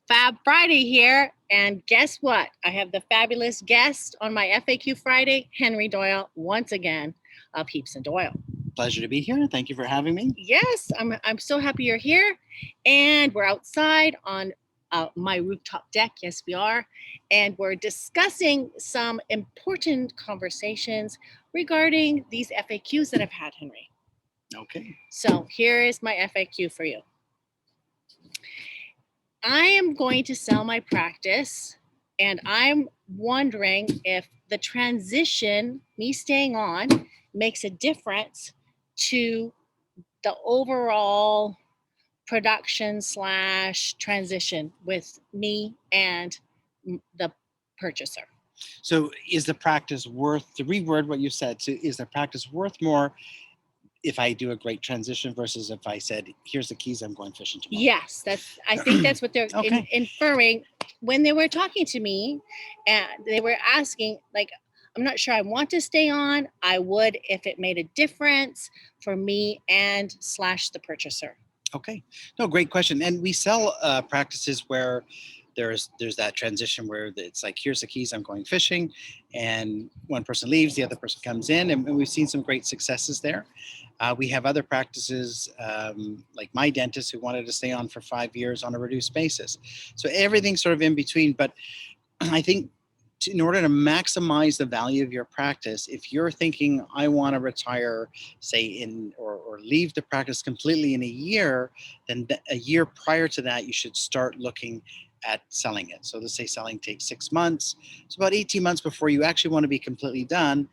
Fab Friday here. And guess what? I have the fabulous guest on my FAQ Friday, Henry Doyle, once again of Heaps and Doyle. Pleasure to be here. Thank you for having me. Yes, I'm so happy you're here. And we're outside on my rooftop deck. Yes, we are. And we're discussing some important conversations regarding these FAQs that I've had, Henry. Okay. So here is my FAQ for you. I am going to sell my practice, and I'm wondering if the transition, me staying on, makes a difference to the overall production / transition with me and the purchaser. So is the practice worth, to reword what you said, so is the practice worth more if I do a great transition versus if I said, here's the keys, I'm going fishing tomorrow? Yes, I think that's what they're Okay. inferring when they were talking to me, and they were asking, like, I'm not sure I want to stay on. I would if it made a difference for me and / the purchaser. Okay. No, great question. And we sell practices where there's that transition where it's like, here's the keys, I'm going fishing, and one person leaves, the other person comes in, and we've seen some great successes there. We have other practices like my dentist who wanted to stay on for 5 years on a reduced basis. So everything's sort of in between. But I think in order to maximize the value of your practice, if you're thinking, I want to retire, say or leave the practice completely in a year, then a year prior to that, you should start looking at selling it. So let's say selling takes 6 months. It's about 18 months before you actually want to be completely done.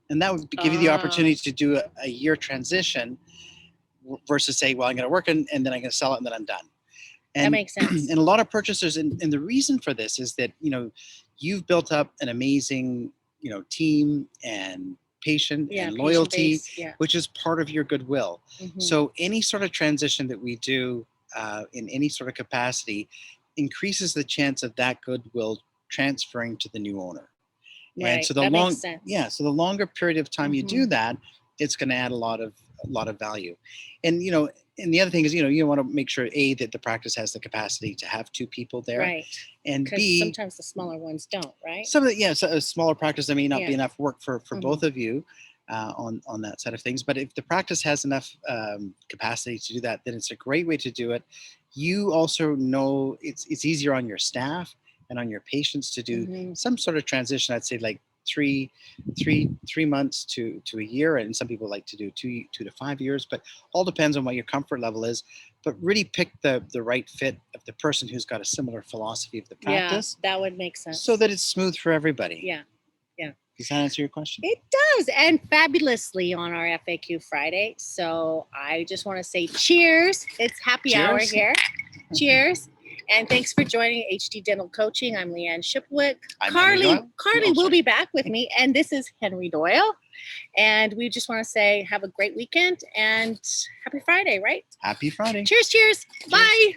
And that would give you the opportunity to do a year transition versus say, well, I'm going to work and then I'm going to sell it and then I'm done. And, that makes sense. And a lot of purchasers, and the reason for this is that, you've built up an amazing, team and patient and loyalty, which is part of your goodwill. Mm-hmm. So any sort of transition that we do in any sort of capacity increases the chance of that goodwill transferring to the new owner. Right. And so makes sense. So the longer period of time you do that, it's going to add a lot of value. And and the other thing is, you want to make sure that the practice has the capacity to have 2 people there, right? And B, sometimes the smaller ones don't, right? Some of so a smaller practice, there may not be enough work for both of you on that side of things. But if the practice has enough capacity to do that, then it's a great way to do it. You also know it's easier on your staff and on your patients to do some sort of transition. I'd say like 3 months to a year, and some people like to do 2 to 5 years, but all depends on what your comfort level is. But really pick the right fit of the person who's got a similar philosophy of the practice. Yeah, that would make sense. So that it's smooth for everybody. Yeah. Does that answer your question? It does, and fabulously on our FAQ Friday. So I just want to say cheers. It's happy hour here. Cheers. And thanks for joining HD Dental Coaching. I'm LeeAnn Shipwick. Carly will be back with me. And this is Henry Doyle. And we just want to say have a great weekend and happy Friday, right? Happy Friday. Cheers. Bye.